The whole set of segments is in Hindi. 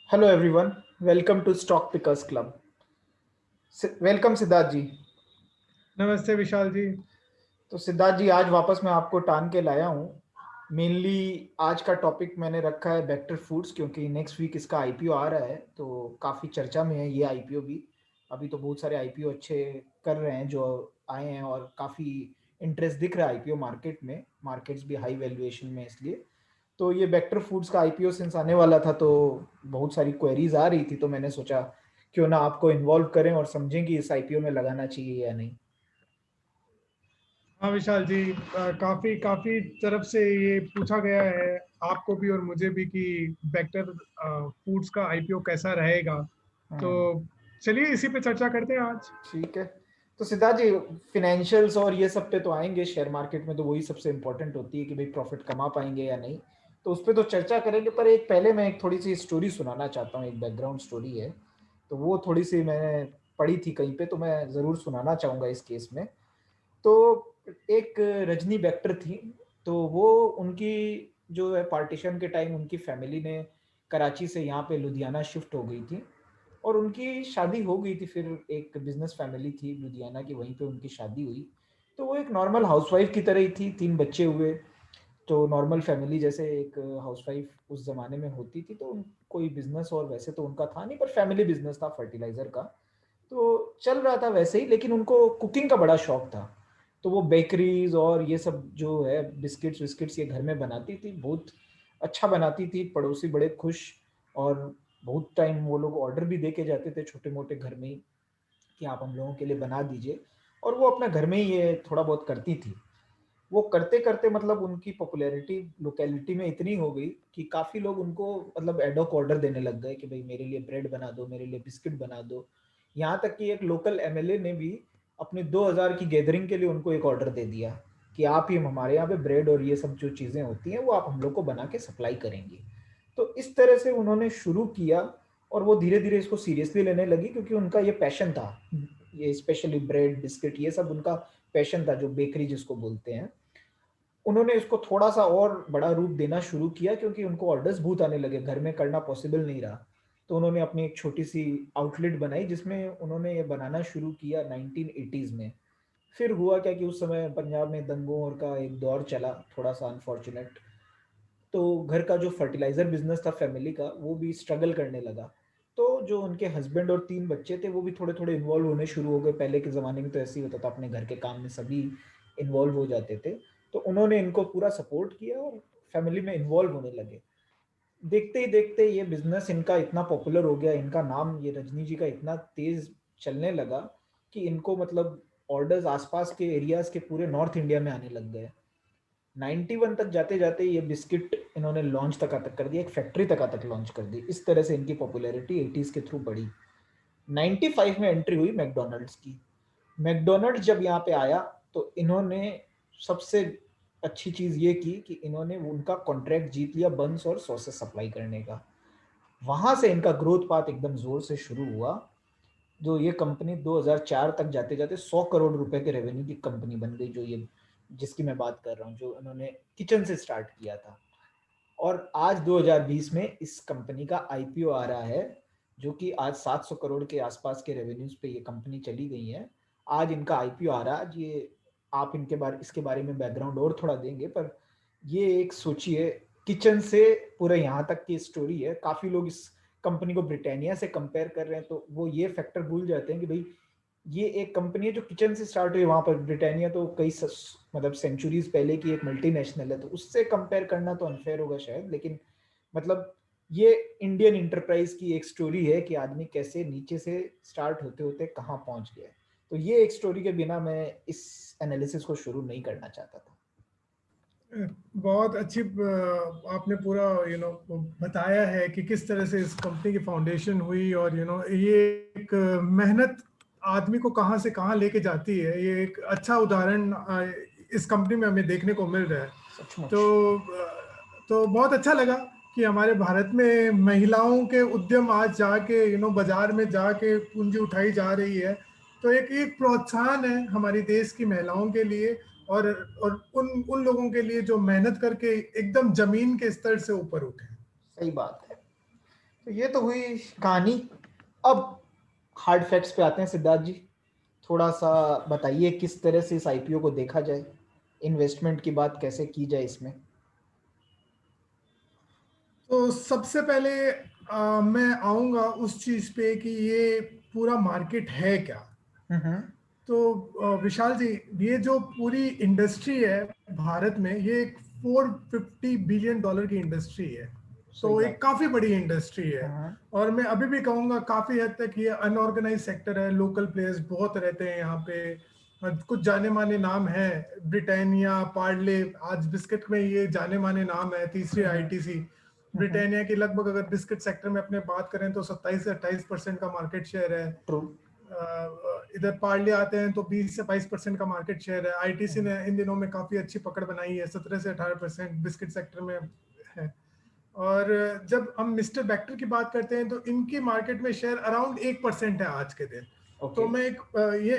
Hello everyone, welcome to stock pickers club. Welcome Siddharth ji. नमस्ते विशाल जी। तो सिद्धार्थ जी, आज वापस मैं आपको टान के लाया हूँ। मेनली आज का टॉपिक मैंने रखा है बेक्टर फूड्स, क्योंकि नेक्स्ट वीक इसका आईपीओ आ रहा है, तो काफ़ी चर्चा में है ये आईपीओ भी। अभी तो बहुत सारे आईपीओ अच्छे कर रहे हैं जो आए हैं, और काफ़ी इंटरेस्ट दिख रहा है आईपीओ मार्केट में। मार्केट्स भी हाई वैल्यूएशन में, इसलिए तो ये बेक्टर फूड्स का आईपीओ सिंस आने वाला था, तो बहुत सारी क्वेरीज आ रही थी, तो मैंने सोचा क्यों ना आपको इन्वॉल्व करें और समझें कि इस आईपीओ में लगाना चाहिए या नहीं। हाँ विशाल जी, काफी काफी तरफ से ये पूछा गया है आपको भी और मुझे भी कि बेक्टर फूड्स का आईपीओ कैसा रहेगा। तो हम्म। चलिए इसी पे चर्चा करते हैं आज। ठीक है। तो सिद्धार्थ जी, फिनेंशियल्स और ये सब पे तो आएंगे, शेयर मार्केट में तो वही सबसे इंपॉर्टेंट होती है कि भाई प्रॉफिट कमा पाएंगे या नहीं। तो उस पर तो चर्चा करेंगे, पर एक पहले मैं एक थोड़ी सी स्टोरी सुनाना चाहता हूँ, एक बैकग्राउंड स्टोरी है। तो वो थोड़ी सी मैंने पढ़ी थी कहीं पे, तो मैं ज़रूर सुनाना चाहूँगा इस केस में। तो एक रजनी बेक्टर थी। तो वो उनकी जो है पार्टीशन के टाइम उनकी फैमिली ने कराची से यहाँ पे लुधियाना शिफ्ट हो गई थी, और उनकी शादी हो गई थी। फिर एक बिजनेस फैमिली थी लुधियाना की, वहीं पे उनकी शादी हुई। तो वो एक नॉर्मल हाउसवाइफ की तरह ही थी, 3 बच्चे हुए। तो नॉर्मल फैमिली जैसे एक हाउसवाइफ उस जमाने में होती थी, तो कोई बिजनेस और वैसे तो उनका था नहीं, पर फैमिली बिजनेस था फर्टिलाइजर का। तो चल रहा था वैसे ही, लेकिन उनको कुकिंग का बड़ा शौक था। तो वो बेकरीज और ये सब जो है बिस्किट्स विस्किट्स ये घर में बनाती थी, बहुत अच्छा बनाती थी, पड़ोसी बड़े खुश। और बहुत टाइम वो लोग ऑर्डर भी दे के जाते थे छोटे मोटे घर में ही, कि आप हम लोगों के लिए बना दीजिए। और वो अपने घर में ही ये थोड़ा बहुत करती थी। वो करते करते मतलब उनकी पॉपुलैरिटी लोकेलिटी में इतनी हो गई कि काफ़ी लोग उनको मतलब एडॉक ऑर्डर देने लग गए कि भाई मेरे लिए ब्रेड बना दो, मेरे लिए बिस्किट बना दो। यहाँ तक कि एक लोकल एमएलए ने भी अपनी 2000 की गैदरिंग के लिए उनको एक ऑर्डर दे दिया कि आप ही हमारे यहाँ पे ब्रेड और ये सब जो चीज़ें होती हैं वो आप हम लोग को बना के सप्लाई करेंगे। तो इस तरह से उन्होंने शुरू किया, और वो धीरे धीरे इसको सीरियसली लेने लगी, क्योंकि उनका ये पैशन था। ये स्पेशली ब्रेड बिस्किट ये सब उनका पैशन था, जो बेकरी जिसको बोलते हैं। उन्होंने इसको थोड़ा सा और बड़ा रूप देना शुरू किया, क्योंकि उनको ऑर्डर्स बहुत आने लगे, घर में करना पॉसिबल नहीं रहा। तो उन्होंने अपनी एक छोटी सी आउटलेट बनाई, जिसमें उन्होंने ये बनाना शुरू किया 1980s में। फिर हुआ क्या कि उस समय पंजाब में दंगों और का एक दौर चला, थोड़ा सा अनफॉर्चुनेट। तो घर का जो फर्टिलाइजर बिजनेस था फैमिली का, वो भी स्ट्रगल करने लगा। तो जो उनके हस्बैंड और 3 बच्चे थे, वो भी थोड़े थोड़े इन्वॉल्व होने शुरू हो गए। पहले के ज़माने में तो ऐसे ही होता था, अपने घर के काम में सभी इन्वॉल्व हो जाते थे। तो उन्होंने इनको पूरा सपोर्ट किया और फैमिली में इन्वॉल्व होने लगे। देखते ही देखते ये बिजनेस इनका इतना पॉपुलर हो गया, इनका नाम ये रजनी जी का इतना तेज चलने लगा कि इनको मतलब ऑर्डर्स आसपास के एरियाज के पूरे नॉर्थ इंडिया में आने लग गए। 91 तक जाते जाते ये बिस्किट इन्होंने लॉन्च तक कर दिया, एक फैक्ट्री तक लॉन्च कर दी। इस तरह से इनकी पॉपुलैरिटी 80s के थ्रू बढ़ी। 95 में एंट्री हुई मैकडोनल्ड्स की। मैकडोनल्ड्स जब यहाँ पे आया, तो इन्होंने सबसे अच्छी चीज़ ये की कि इन्होंने उनका कॉन्ट्रैक्ट जीत लिया बंस और सॉसेस सप्लाई करने का। वहां से इनका ग्रोथ पाथ एकदम जोर से शुरू हुआ। जो ये कंपनी 2004 तक जाते जाते 100 करोड़ रुपए के रेवेन्यू की कंपनी बन गई, जो ये जिसकी मैं बात कर रहा हूँ, जो इन्होंने किचन से स्टार्ट किया था। और आज 2020 में इस कंपनी का आईपीओ आ रहा है, जो कि आज 700 करोड़ के आसपास के रेवेन्यूज पे ये कंपनी चली गई है। आज इनका आईपीओ आ रहा है। आज ये आप इनके बारे इसके बारे में बैकग्राउंड और थोड़ा देंगे, पर ये एक सोचिए, किचन से पूरे यहाँ तक की स्टोरी है। काफ़ी लोग इस कंपनी को ब्रिटानिया से कंपेयर कर रहे हैं, तो वो ये फैक्टर भूल जाते हैं कि भाई ये एक कंपनी है जो किचन से स्टार्ट हुई। वहां पर ब्रिटानिया तो मतलब सेंचुरीज पहले की एक मल्टीनेशनल है, तो उससे कंपेयर करना तो अनफेयर होगा शायद, लेकिन मतलब ये इंडियन इंटरप्राइज की एक स्टोरी है कि आदमी कैसे नीचे से स्टार्ट होते होते कहाँ पहुंच गया। तो ये एक स्टोरी के बिना मैं इस एनालिसिस को शुरू नहीं करना चाहता था। बहुत अच्छी आपने पूरा बताया है कि किस तरह से इस कंपनी की फाउंडेशन हुई और ये एक मेहनत आदमी को कहाँ से कहाँ लेके जाती है। ये एक अच्छा उदाहरण इस कंपनी में हमें देखने को मिल रहा है। सचमुच। तो बहुत अच्छा लगा कि हमारे भारत में महिलाओं के उद्यम आज जाके बाजार में जाके पूंजी उठाई जा रही है। तो एक एक प्रोत्साहन है हमारी देश की महिलाओं के लिए और और उन उन लोगों के लिए जो मेहनत करके एकदम जमीन के स्तर से ऊपर उठे। सही बात है। तो ये तो हुई कहानी। अब हार्ड फैक्ट्स पे आते हैं सिद्धार्थ जी। थोड़ा सा बताइए किस तरह से इस आईपीओ को देखा जाए, इन्वेस्टमेंट की बात कैसे की जाए इसमें। तो सबसे पहले मैं आऊंगा उस चीज पे कि ये पूरा मार्केट है क्या। हम्म। तो विशाल जी, ये जो पूरी इंडस्ट्री है भारत में, ये एक $450 बिलियन की इंडस्ट्री है। सही तो बात। एक काफी बड़ी इंडस्ट्री है। हम्म। और मैं अभी भी कहूंगा काफी हद तक ये अनऑर्गेनाइज सेक्टर है। लोकल प्लेयर्स बहुत रहते हैं यहाँ पे। कुछ जाने माने नाम है, ब्रिटानिया, पार्ले, आज बिस्किट में ये जाने माने नाम है। तीसरी आईटीसी ब्रिटानिया की लगभग, अगर बिस्किट सेक्टर में अपने बात करें तो 27 से 28% का मार्केट शेयर है। ट्रू। इधर पार्ले आते हैं तो 20 से 22% का मार्केट शेयर है। आईटीसी ने इन दिनों में काफी अच्छी पकड़ बनाई है, 17 से 18% बिस्किट सेक्टर में है। और जब हम मिस्टर बैक्टर की बात करते हैं तो इनकी मार्केट में शेयर अराउंड 1% है आज के दिन। तो ओके। मैं एक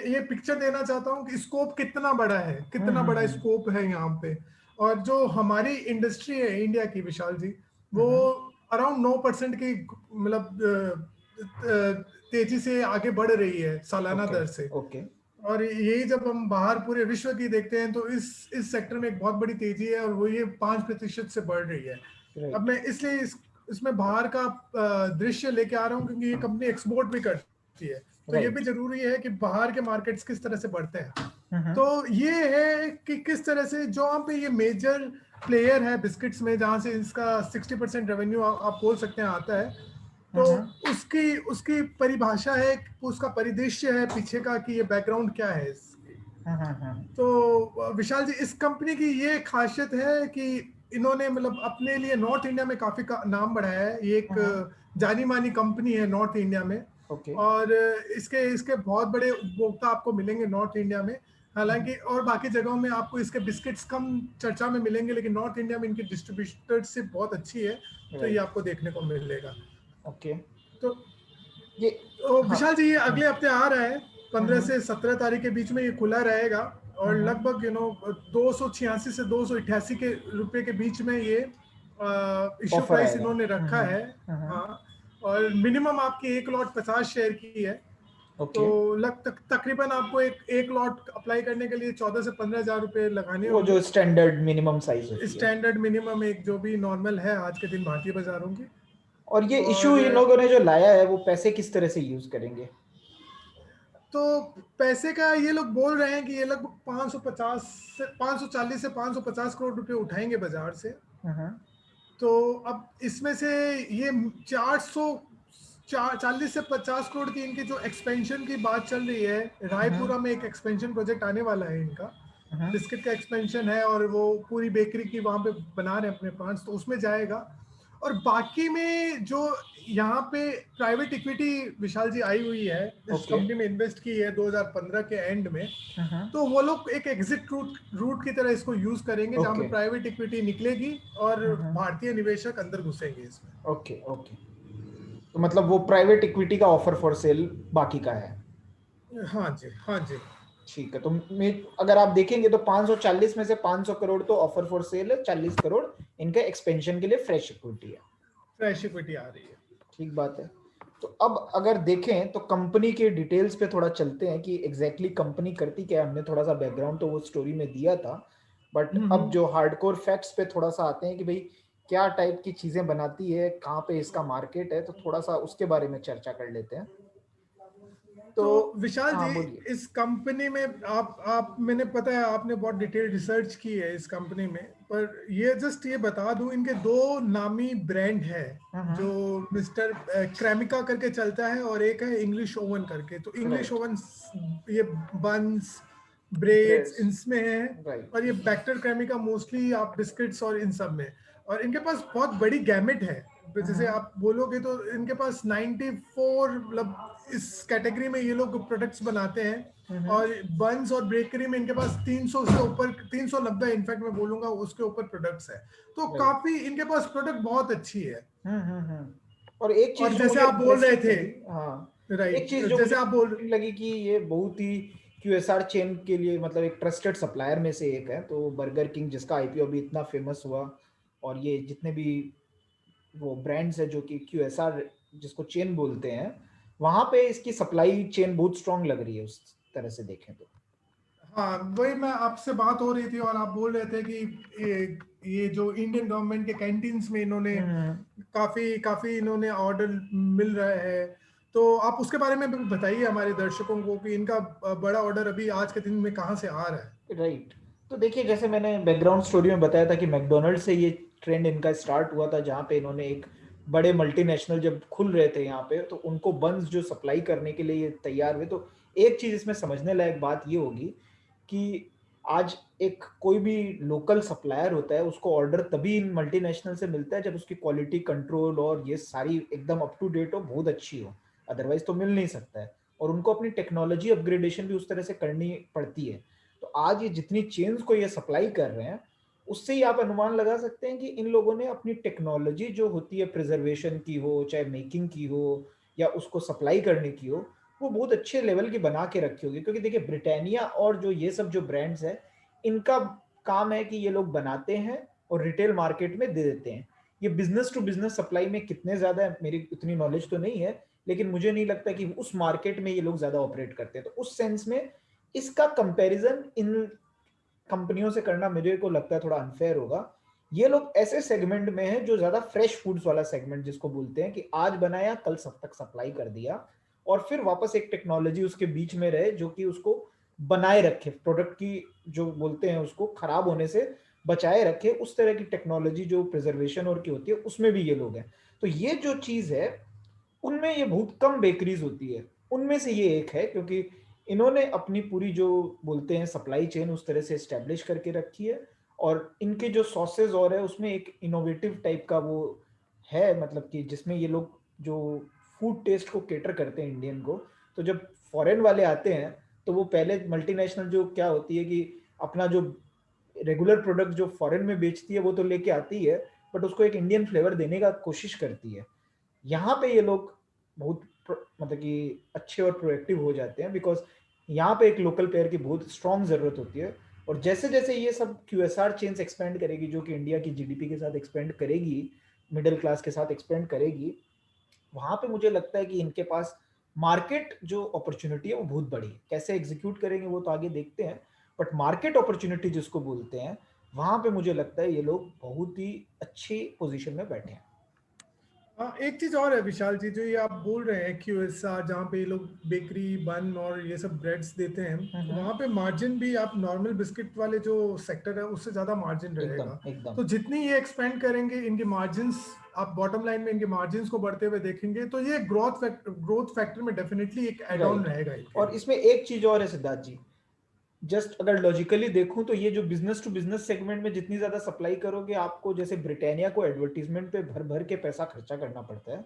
ये पिक्चर देना चाहता हूँ कि स्कोप कितना बड़ा है, कितना बड़ा स्कोप है यहाँ पे। और जो हमारी इंडस्ट्री है इंडिया की, विशाल जी, वो अराउंड 9% की मतलब तेजी से आगे बढ़ रही है सालाना ओके। दर से। ओके। और यही जब हम बाहर पूरे विश्व की देखते हैं तो इस सेक्टर में एक बहुत बड़ी तेजी है, और वो ये 5% से बढ़ रही है। अब राइट। मैं इसलिए इसमें बाहर का दृश्य लेके आ रहा हूँ क्योंकि ये कंपनी एक्सपोर्ट भी करती है। तो ये भी राइट। जरूरी है कि बाहर के मार्केट्स किस तरह से बढ़ते हैं। हम्म। तो ये है कि किस तरह से जो वहाँ पे ये मेजर प्लेयर है बिस्किट्स में, जहाँ से इसका 60% रेवेन्यू आप बोल सकते हैं आता है। तो उसकी उसकी परिभाषा है, उसका परिदृश्य है पीछे का, कि ये बैकग्राउंड क्या है इसकी। तो विशाल जी, इस कंपनी की ये खासियत है कि इन्होंने मतलब अपने लिए नॉर्थ इंडिया में काफी नाम बढ़ाया है। ये एक जानी मानी कंपनी है नॉर्थ इंडिया में। ओके। और इसके इसके बहुत बड़े उपभोक्ता आपको मिलेंगे नॉर्थ इंडिया में। हालांकि और बाकी जगहों में आपको इसके बिस्किट्स कम चर्चा में मिलेंगे, लेकिन नॉर्थ इंडिया में इनकी डिस्ट्रीब्यूटरशिप बहुत अच्छी है। तो ये राइट। आपको देखने को मिलेगा। ओके। तो ये हाँ। विशाल जी, ये अगले हफ्ते आ रहा है, 15 हम्म। से 17 तारीख के बीच में ये खुला रहेगा। और हम्म। लगभग 286 से 288 के रुपए के बीच में ये इश्यू ऑफर प्राइस आएगा। इन्होंने रखा है। हाँ। और मिनिमम आपकी एक लॉट 50 शेयर की है। तो ओके। तकरीबन आपको एक लॉट अप्लाई करने के लिए 14 से 15 हजार रुपए लगाने वो होंगे। जो स्टैंडर्ड मिनिमम साइज होती है। स्टैंडर्ड मिनिमम, एक जो भी नॉर्मल है आज के दिन भारतीय बाजारों की। और ये इशू और इन लोगों ने जो लाया है वो पैसे किस तरह से यूज करेंगे। तो पैसे का ये लोग बोल रहे हैं कि ये लगभग 550 से 540 से 550 करोड़ रुपए उठाएंगे बाजार से। हम्म। तो अब इसमें से ये 40 से 50 करोड़ की इनकी जो एक्सपेंशन की बात चल रही है, रायपुरा में एक एक्सपेंशन प्रोजेक्ट आने वाला है इनका। बिस्किट का एक्सपेंशन है और वो पूरी बेकरी की वहां पे बना रहे हैं अपने प्लांट्स, तो उसमें जाएगा। और बाकी में जो यहाँ पे प्राइवेट इक्विटी विशाल जी आई हुई है, इस ओके। कंपनी में इन्वेस्ट की है 2015 के एंड में। हम्म। तो वो लोग एक एग्जिट रूट की तरह इसको यूज करेंगे, जहाँ ओके। पे प्राइवेट इक्विटी निकलेगी और भारतीय निवेशक अंदर घुसेंगे इसमें। ओके। ओके। तो मतलब वो प्राइवेट इक्विटी का ऑफर फॉर सेल बाकी का है। हाँ जी, हाँ जी। ठीक है। तो मैं अगर आप देखेंगे तो 540 में से 500 करोड़ तो ऑफर फॉर सेल है, 40 करोड़ इनके एक्सपेंशन के लिए फ्रेश इक्विटी है। फ्रेश इक्विटी आ रही है। ठीक बात है। तो अब अगर देखें तो कंपनी के डिटेल्स पे थोड़ा चलते हैं कि एग्जैक्टली कंपनी करती क्या है। हमने थोड़ा सा बैकग्राउंड तो वो स्टोरी में दिया था, बट अब जो हार्डकोर फैक्ट्स पे थोड़ा सा आते हैं कि भाई क्या टाइप की चीजें बनाती है, कहाँ पे इसका मार्केट है, तो थोड़ा सा उसके बारे में चर्चा कर लेते हैं। तो तो विशाल जी, हाँ बोलिए। इस कंपनी में आप मैंने पता है आपने बहुत डिटेल रिसर्च की है इस कंपनी में। पर ये बता दूं, इनके दो नामी ब्रांड है जो मिस्टर क्रेमिका करके चलता है, और एक है इंग्लिश ओवन करके। तो इंग्लिश राइट। ओवन ये बंस, ब्रेड्स ब्रेड्स। इनमें है। राइट। और ये बैक्टर क्रेमिका मोस्टली आप बिस्किट्स और इन सब में। और इनके पास बहुत बड़ी गैमेट है। जैसे आप बोलोगे तो इनके पास 94 मतलब इस कैटेगरी में ये लोग प्रोडक्ट्स बनाते हैं। और बंस और बेकरी में इनके पास 300 से ऊपर, 390 इनफैक्ट मैं बोलूंगा उसके ऊपर प्रोडक्ट्स है। तो राइट। काफी इनके पास प्रोडक्ट बहुत अच्छी है। और एक और चीज जो जैसे मुझे आप बोल रहे इंटरेस्टिंग थे, लगी, हाँ, एक राइट, चीज जो मुझे जैसे आप बोल, इंटरेस्टिंग लगी कि ये बहुत ही क्यूएसआर चेन के लिए मतलब एक ट्रस्टेड सप्लायर में से एक है। तो बर्गर किंग जिसका आईपीओ भी इतना फेमस हुआ, और ये जितने भी वो ब्रांड्स है जो कि क्यूएसआर जिसको चेन बोलते हैं, वहां पे इसकी सप्लाई चेन बहुत स्ट्रांग लग रही है उस तरह से देखें तो। हाँ, वही मैं आपसे बात हो रही थी और आप बोल रहे थे कि ये जो इंडियन गवर्नमेंट के कैंटीन्स में इन्होंने काफी काफी इन्होंने ऑर्डर मिल रहा है, तो आप उसके बारे में भी बताइए हमारे दर्शकों को कि इनका बड़ा ऑर्डर अभी आज के दिन में कहाँ से आ रहा है। राइट। तो देखिए, जैसे मैंने बैकग्राउंड स्टोरी में बताया था कि मैकडोनल्ड से ये ट्रेंड इनका स्टार्ट हुआ था, जहाँ पे इन्होंने एक बड़े मल्टीनेशनल जब खुल रहे थे यहाँ पे, तो उनको बंस जो सप्लाई करने के लिए ये तैयार हुए। तो एक चीज इसमें समझने लायक बात ये होगी कि आज एक कोई भी लोकल सप्लायर होता है, उसको ऑर्डर तभी इन मल्टीनेशनल से मिलता है जब उसकी क्वालिटी कंट्रोल और ये सारी एकदम अप टू डेट हो, बहुत अच्छी हो, अदरवाइज तो मिल नहीं सकता है। और उनको अपनी टेक्नोलॉजी अपग्रेडेशन भी उस तरह से करनी पड़ती है। तो आज ये जितनी चेन्स को ये सप्लाई कर रहे हैं, उससे ही आप अनुमान लगा सकते हैं कि इन लोगों ने अपनी टेक्नोलॉजी जो होती है प्रिजर्वेशन की हो, चाहे मेकिंग की हो, या उसको सप्लाई करने की हो, वो बहुत अच्छे लेवल की बना के रखी होगी। क्योंकि देखिए, ब्रिटानिया और जो ये सब जो ब्रांड्स है, इनका काम है कि ये लोग बनाते हैं और रिटेल मार्केट में दे देते हैं। ये बिजनेस टू बिजनेस सप्लाई में कितने ज्यादा है, मेरी उतनी नॉलेज तो नहीं है, लेकिन मुझे नहीं लगता कि उस मार्केट में ये लोग ज्यादा ऑपरेट करते हैं। तो उस सेंस में इसका कंपैरिजन इन कंपनियों से करना मेरे को लगता है थोड़ा अनफेयर होगा। ये लोग ऐसे सेगमेंट में है जो ज्यादा फ्रेश फूड्स वाला सेगमेंट, जिसको बोलते हैं कि आज बनाया कल सब तक सप्लाई कर दिया, और फिर वापस एक टेक्नोलॉजी उसके बीच में रहे जो कि उसको बनाए रखे, प्रोडक्ट की जो बोलते हैं उसको खराब होने से बचाए रखे, उस तरह की टेक्नोलॉजी जो प्रिजर्वेशन और की होती है, उसमें भी ये लोग हैं। तो ये जो चीज है, उनमें ये बहुत कम बेकरीज होती है, उनमें से ये एक है, क्योंकि इन्होंने अपनी पूरी जो बोलते हैं सप्लाई चेन उस तरह से स्टैब्लिश करके रखी है। और इनके जो सॉसेज और है, उसमें एक इनोवेटिव टाइप का वो है, मतलब कि जिसमें ये लोग जो फूड टेस्ट को केटर करते हैं इंडियन को। तो जब फॉरेन वाले आते हैं, तो वो पहले मल्टीनेशनल जो क्या होती है कि अपना जो रेगुलर प्रोडक्ट जो फॉरेन में बेचती है वो तो लेके आती है, बट उसको एक इंडियन फ्लेवर देने का कोशिश करती है। यहाँ पे ये लोग बहुत मतलब कि अच्छे और प्रोएक्टिव हो जाते हैं, बिकॉज यहाँ पे एक लोकल प्लेयर की बहुत स्ट्रांग जरूरत होती है। और जैसे जैसे ये सब QSR चेन्स एक्सपेंड करेगी, जो कि इंडिया की GDP के साथ एक्सपेंड करेगी, मिडिल क्लास के साथ एक्सपेंड करेगी, वहां पे मुझे लगता है कि इनके पास मार्केट जो अपॉर्चुनिटी है वो बहुत बड़ी है। कैसे एग्जीक्यूट करेंगे वो तो आगे देखते हैं, बट मार्केट अपॉर्चुनिटी जिसको बोलते हैं, वहां पे मुझे लगता है ये लोग बहुत ही अच्छी पोजीशन में बैठे हैं। हाँ, एक चीज और है विशाल जी, जो ये आप बोल रहे हैं QSR, जहाँ पे ये लोग बेकरी बन और ये सब ब्रेड्स देते हैं, वहाँ पे मार्जिन भी आप नॉर्मल बिस्किट वाले जो सेक्टर है उससे ज्यादा मार्जिन एकदम रहेगा। एकदम। तो जितनी ये एक्सपेंड करेंगे इनके मार्जिन्स, आप बॉटम लाइन में इनके मार्जिन्स को बढ़ते हुए देखेंगे, तो ये ग्रोथ फैक्टर में डेफिनेटली एक एड ऑन राइट। रहेगा इनके और लिए। इसमें एक चीज और है सिद्धार्थ जी, जस्ट अगर लॉजिकली देखूं तो ये जो बिजनेस टू बिजनेस सेगमेंट में जितनी ज्यादा सप्लाई करोगे, आपको जैसे ब्रिटानिया को एडवर्टीजमेंट पे भर भर के पैसा खर्चा करना पड़ता है,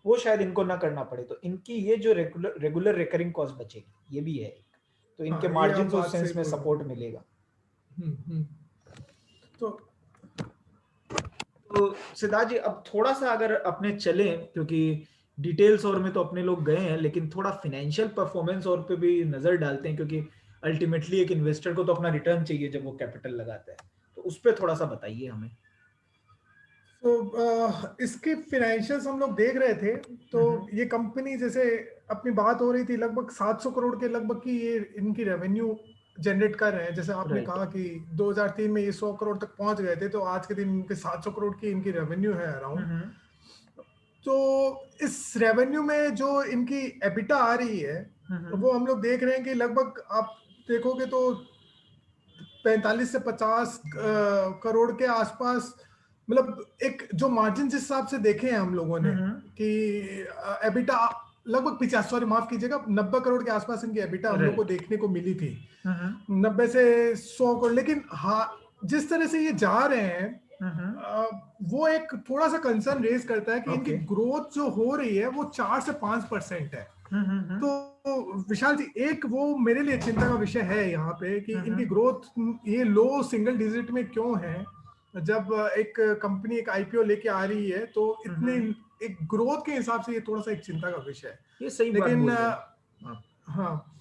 वो शायद इनको ना करना पड़े। तो इनकी ये जो रेगुलर रिकरिंग कॉस्ट बचेगी, ये भी है एक। तो इनके हाँ, ये आप मार्जिन उस बात सही सेंस में बोल रहे सपोर्ट हैं। मिलेगा। हम्म। तो तो सिद्धार्थ जी, अब थोड़ा सा अगर अपने चले, क्योंकि डिटेल्स और में तो अपने लोग गए हैं, लेकिन थोड़ा फाइनेंशियल परफॉर्मेंस और पे भी नजर डालते हैं, क्योंकि अल्टीमेटली एक इन्वेस्टर को तो अपना रिटर्न चाहिए जब वो कैपिटल लगाता है। तो उस पर थोड़ा सा बताइए हमें। तो इसके फाइनेंशियल्स हम लोग देख रहे थे, तो ये कंपनी जैसे अपनी बात हो रही थी लगभग 700 करोड़ के लगभग की ये इनकी रेवेन्यू जनरेट कर रहे हैं। जैसे आपने राइट। कहा कि 2003 में ये 100 करोड़ तक पहुंच गए थे, तो आज के दिन इनके 700 करोड़ की इनकी रेवेन्यू है अराउंड। तो इस रेवेन्यू में जो इनकी एबिटा आ रही है, वो हम लोग देख रहे हैं कि लगभग आप देखोगे तो 45 से 50 करोड़ के आसपास, मतलब एक जो मार्जिन जिस हिसाब से देखे हैं हम लोगों ने कि एबिटा लगभग 50, सॉरी माफ कीजिएगा, 90 करोड़ के आसपास इनकी एबिटा हम लोग को राइट। देखने को मिली थी, 90 से 100 करोड़। लेकिन हाँ, जिस तरह से ये जा रहे हैं, वो एक थोड़ा सा कंसर्न रेज करता है कि इनकी ओके। ग्रोथ जो हो रही है वो 4 से 5% है। तो विशाल जी, एक वो मेरे लिए चिंता का विषय है यहाँ पे कि इनकी ग्रोथ ये लो सिंगल डिजिट में क्यों है। जब एक कंपनी एक IPO लेके आ रही है, तो इतने एक ग्रोथ के हिसाब से ये थोड़ा सा एक चिंता का विषय है। ये सही बात लेकिन बोल रहे हैं आप। हाँ,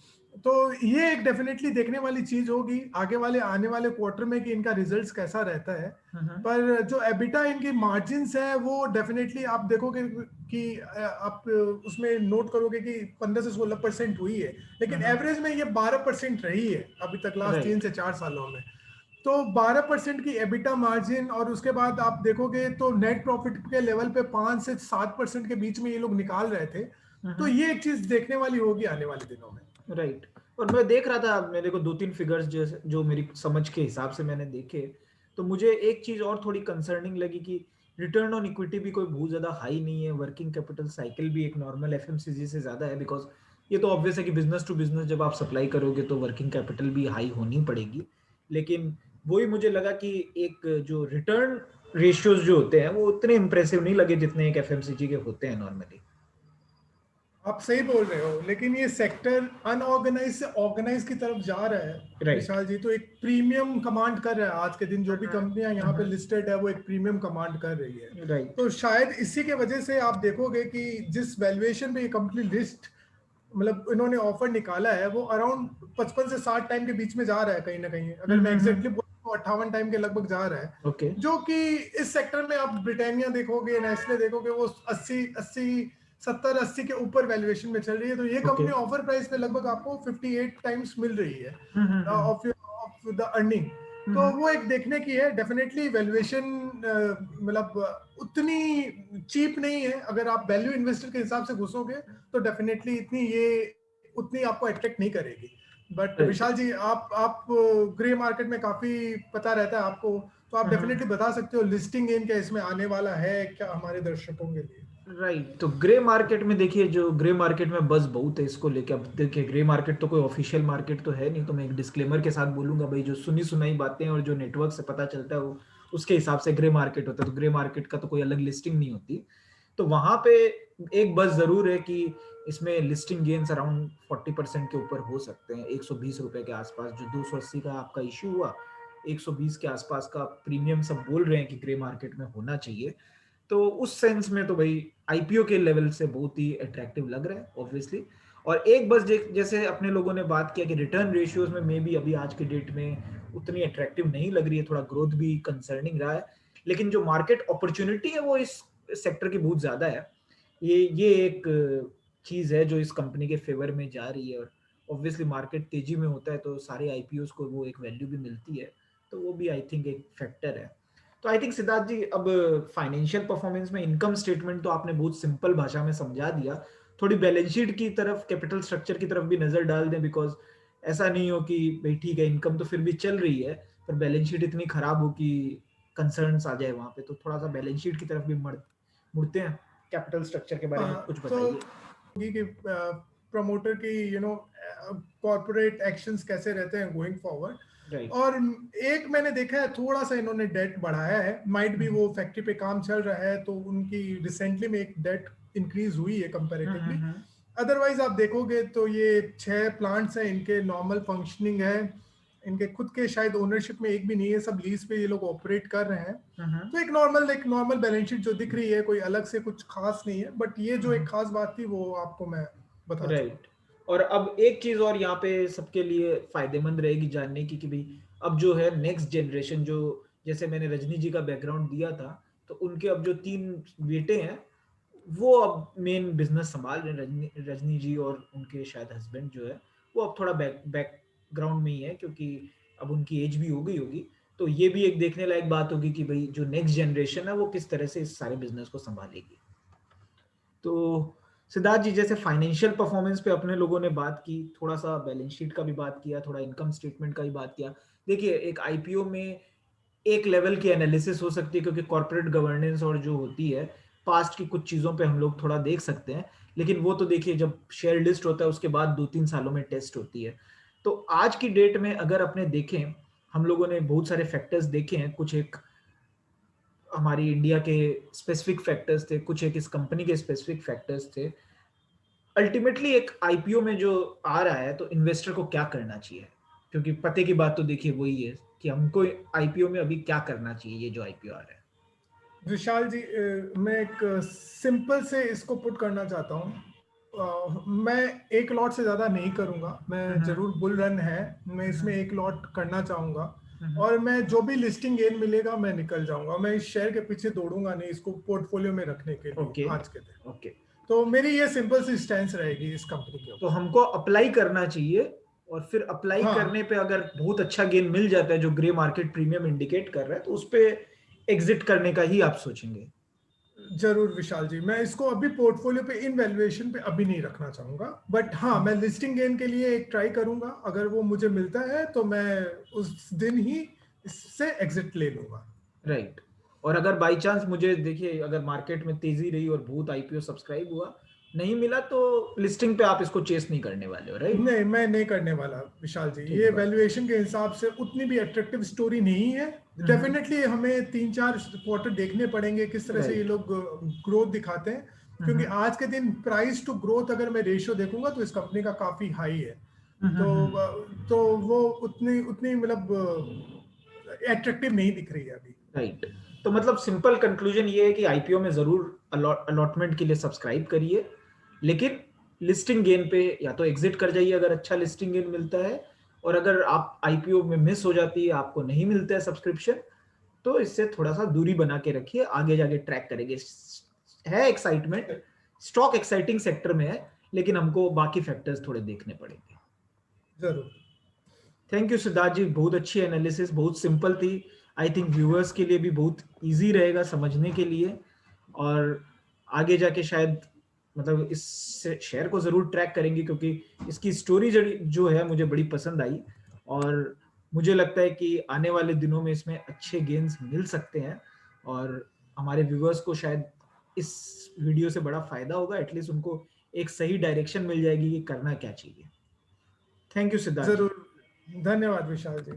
तो ये एक डेफिनेटली देखने वाली चीज होगी आगे वाले आने वाले क्वार्टर में कि इनका रिजल्ट्स कैसा रहता है। पर जो एबिटा इनकी मार्जिन्स है वो डेफिनेटली आप देखोगे कि आप उसमें नोट करोगे कि 15 से 16% हुई है, लेकिन एवरेज में ये 12% रही है अभी तक लास्ट 3 से 4 सालों में। तो 12% की एबिटा मार्जिन, और उसके बाद आप देखोगे तो नेट प्रॉफिट के लेवल पे 5 से 7% के बीच में ये लोग निकाल रहे थे। तो ये एक चीज देखने वाली होगी आने वाले दिनों में। राइट। और मैं देख रहा था, मेरे को 2-3 फिगर्स जो मेरी समझ के हिसाब से मैंने देखे, तो मुझे एक चीज और थोड़ी कंसर्निंग लगी कि रिटर्न ऑन इक्विटी भी कोई बहुत ज्यादा हाई नहीं है, वर्किंग कैपिटल साइकिल भी एक नॉर्मल एफएमसीजी से ज्यादा है, बिकॉज ये तो ऑब्वियस है कि बिजनेस टू बिजनेस जब आप सप्लाई करोगे तो वर्किंग कैपिटल भी हाई होनी पड़ेगी। लेकिन वही मुझे लगा कि एक जो रिटर्न रेशियोज जो होते हैं वो उतने इंप्रेसिव नहीं लगे जितने एक एफएमसीजी के होते हैं नॉर्मली। आप सही बोल रहे हो, लेकिन ये सेक्टर अनऑर्गेनाइज से ऑर्गेनाइज की तरफ जा रहा है राइट। विशाल जी। तो एक प्रीमियम कमांड कर रहा है आज के दिन, जो भी कंपनियां यहाँ पे लिस्टेड है वो एक प्रीमियम कमांड कर रही है। राइट। तो शायद इसी के वजह से आप देखोगे कि जिस वैल्यूएशन पे ये कंपनी लिस्ट मतलब इन्होंने ऑफर निकाला है वो अराउंड 55 से 60 टाइम के बीच में जा रहा है कहीं ना कहीं। अगर मैं एग्जैक्टली बोलूं तो 58 टाइम के लगभग जा रहा है। ओके। जो कि इस सेक्टर में आप ब्रिटानिया देखोगे, नेस्ले देखोगे, वो 70-80 के ऊपर वैल्यूएशन में चल रही है। तो ये कंपनी ऑफर प्राइस पे लगभग आपको 58 टाइम्स मिल रही है ऑफ द अर्निंग। तो वो एक देखने की है डेफिनेटली। वैल्यूएशन मतलब उतनी चीप नहीं है। अगर आप वैल्यू इन्वेस्टर के हिसाब से घुसोगे तो डेफिनेटली इतनी ये उतनी आपको अट्रैक्ट नहीं करेगी। बट विशाल जी, आप ग्रे मार्केट में काफी पता रहता है आपको, तो आप डेफिनेटली बता सकते हो लिस्टिंग गेन क्या इसमें आने वाला है क्या हमारे दर्शकों के लिए। राइट। तो ग्रे मार्केट में देखिए, जो ग्रे मार्केट में बस बहुत है इसको लेके। अब देखिए, ग्रे मार्केट तो कोई ऑफिशियल मार्केट तो है नहीं, तो मैं एक डिस्क्लेमर के साथ बोलूंगा भाई, जो सुनी सुनाई बातें और जो नेटवर्क से पता चलता है वो उसके हिसाब से ग्रे मार्केट होता है। तो ग्रे मार्केट का तो कोई अलग लिस्टिंग नहीं होती। तो वहां पे एक बस जरूर है कि इसमें लिस्टिंग गेन्स अराउंड 40% के ऊपर हो सकते हैं। 120 रुपए के आसपास, जो 280 का आपका इश्यू हुआ, 120 के आसपास का प्रीमियम सब बोल रहे हैं कि ग्रे मार्केट में होना चाहिए। तो उस सेंस में तो भाई आईपीओ के लेवल से बहुत ही अट्रैक्टिव लग रहा है ऑब्वियसली। और एक बस जैसे अपने लोगों ने बात किया कि रिटर्न रेशियोज में मे भी अभी आज के डेट में उतनी अट्रैक्टिव नहीं लग रही है, थोड़ा ग्रोथ भी कंसर्निंग रहा है। लेकिन जो मार्केट अपॉर्चुनिटी है वो इस सेक्टर की बहुत ज्यादा है। ये एक चीज है जो इस कंपनी के फेवर में जा रही है। और ऑब्वियसली मार्केट तेजी में होता है तो सारे आईपीओस को वो एक वैल्यू भी मिलती है, तो वो भी आई थिंक एक फैक्टर है। तो आई थिंक सिद्धार्थ जी, अब फाइनेंशियल परफॉर्मेंस में इनकम स्टेटमेंट तो आपने बहुत सिंपल भाषा में समझा दिया। थोड़ी बैलेंस शीट की तरफ, कैपिटल स्ट्रक्चर की तरफ भी नजर डाल दें, बिकॉज ऐसा नहीं हो कि भाई ठीक है इनकम तो फिर भी चल रही है पर बैलेंस शीट इतनी खराब हो कि कंसर्न्स आ जाए वहां पे। तो थोड़ा सा बैलेंस शीट की तरफ भी मुड़ते हैं। कैपिटल स्ट्रक्चर के बारे में कुछ तो बताइए। कि प्रमोटर की कॉर्पोरेट एक्शंस कैसे रहते हैं गोइंग फॉरवर्ड। राइट। और एक मैंने देखा है थोड़ा सा इन्होंने डेट बढ़ाया है, माइट भी वो फैक्ट्री पे काम चल रहा है तो उनकी रिसेंटली में एक डेट इंक्रीज हुई है कंपैरेटिवली। अदरवाइज आप देखोगे तो ये 6 प्लांट्स हैं, इनके नॉर्मल फंक्शनिंग है, इनके खुद के शायद ओनरशिप में एक भी नहीं है, सब लीज पे ये लोग ऑपरेट कर रहे हैं। तो एक नॉर्मल बैलेंस शीट जो दिख रही है, कोई अलग से कुछ खास नहीं है। बट ये जो एक खास बात थी वो आपको मैं बता चुका। राइट। और अब एक चीज और यहाँ पे सबके लिए फायदेमंद रहेगी जानने की कि भाई अब जो है नेक्स्ट जनरेशन, जो जैसे मैंने रजनी जी का बैकग्राउंड दिया था, तो उनके अब जो 3 बेटे हैं वो अब मेन बिजनेस संभाल रहे हैं। रजनी जी और उनके शायद हस्बैंड जो है वो अब थोड़ा बैकग्राउंड में ही है, क्योंकि अब उनकी एज भी हो गई होगी। तो ये भी एक देखने लायक बात होगी कि भाई जो नेक्स्ट जनरेशन है वो किस तरह से इस सारे बिजनेस को संभालेगी। तो सिद्धार्थ जी, जैसे फाइनेंशियल परफॉर्मेंस पे अपने लोगों ने बात की, थोड़ा सा बैलेंस शीट का भी बात किया, थोड़ा इनकम स्टेटमेंट का भी बात किया। देखिए, एक आईपीओ में एक लेवल की एनालिसिस हो सकती है, क्योंकि कॉर्पोरेट गवर्नेंस और जो होती है पास्ट की कुछ चीजों पे हम लोग थोड़ा देख सकते हैं। लेकिन वो तो देखिए जब शेयर लिस्ट होता है उसके बाद 2-3 सालों में टेस्ट होती है। तो आज की डेट में अगर अपने देखें, हम लोगों ने बहुत सारे फैक्टर्स देखे हैं। कुछ एक हमारी इंडिया के स्पेसिफिक फैक्टर्स थे, कुछ एक इस कंपनी के स्पेसिफिक फैक्टर्स थे। अल्टीमेटली एक आईपीओ में जो आ रहा है तो इन्वेस्टर को क्या करना चाहिए, क्योंकि पते की बात तो देखिए वही है कि हमको आईपीओ में अभी क्या करना चाहिए, ये जो आईपीओ आ रहा है। विशाल जी, मैं एक सिंपल से इसको पुट करना चाहता हूँ। मैं एक लॉट से ज्यादा नहीं करूंगा, मैं जरूर बुल रन है, मैं इसमें एक लॉट करना चाहूंगा, और मैं जो भी लिस्टिंग गेन मिलेगा मैं निकल जाऊंगा, मैं इस शेयर के पीछे दौड़ूंगा नहीं इसको पोर्टफोलियो में रखने के लिए ओके आज के दिन। ओके, तो मेरी ये सिंपल सी स्टैंस रहेगी इस कंपनी के तो ऊपर। हमको अप्लाई करना चाहिए, और फिर अप्लाई हाँ करने पे अगर बहुत अच्छा गेन मिल जाता है जो ग्रे मार्केट प्रीमियम इंडिकेट कर रहा है, तो उस पे एग्जिट करने का ही आप सोचेंगे। जरूर विशाल जी, मैं इसको अभी पोर्टफोलियो पे इन वैल्यूएशन पे अभी नहीं रखना चाहूंगा, बट हाँ मैं लिस्टिंग गेन के लिए एक ट्राई करूंगा, अगर वो मुझे मिलता है तो मैं उस दिन ही इससे एग्जिट ले लूंगा। राइट। और अगर बाई चांस मुझे देखिए अगर मार्केट में तेजी रही और बहुत आईपीओ सब्सक्राइब हुआ, नहीं मिला, तो लिस्टिंग पे आप इसको चेस नहीं करने वाले हो, राइट? नहीं, मैं नहीं करने वाला विशाल जी, ठीक ये बात। वैल्यूएशन के हिसाब से उतनी भी अट्रैक्टिव स्टोरी नहीं है। डेफिनेटली हमें 3-4 क्वार्टर देखने पड़ेंगे किस तरह से ये राइट। लोग ग्रोथ दिखाते हैं, क्योंकि आज के दिन प्राइस टू ग्रोथ अगर मैं रेशियो देखूंगा तो इस कंपनी का काफी हाई है। तो वो उतनी उतनी मतलब एट्रैक्टिव नहीं दिख रही है अभी। राइट। तो मतलब सिंपल कंक्लूजन ये है कि आईपीओ में जरूर अलॉटमेंट के लिए सब्सक्राइब करिए, लेकिन लिस्टिंग गेन पे या तो एग्जिट कर जाइए अगर अच्छा लिस्टिंग गेन मिलता है, और अगर आप आईपीओ में मिस हो जाती है, आपको नहीं मिलता है सब्सक्रिप्शन, तो इससे थोड़ा सा दूरी बना के रखिए, आगे जाके ट्रैक करेंगे। है एक्साइटमेंट, स्टॉक एक्साइटिंग सेक्टर में है, लेकिन हमको बाकी फैक्टर्स थोड़े देखने पड़ेंगे। जरूर। थैंक यू सिद्धार्थ जी, बहुत अच्छी एनालिसिस, बहुत सिंपल थी। आई थिंक व्यूअर्स के लिए भी बहुत इजी रहेगा समझने के लिए, और आगे जाके शायद मतलब इस शेयर को जरूर ट्रैक करेंगे, क्योंकि इसकी स्टोरी जो है मुझे बड़ी पसंद आई, और मुझे लगता है कि आने वाले दिनों में इसमें अच्छे गेन्स मिल सकते हैं, और हमारे व्यूअर्स को शायद इस वीडियो से बड़ा फायदा होगा, एटलीस्ट उनको एक सही डायरेक्शन मिल जाएगी कि करना क्या चाहिए। थैंक यू सिद्धार्थ जी। जरूर, धन्यवाद विशाल जी।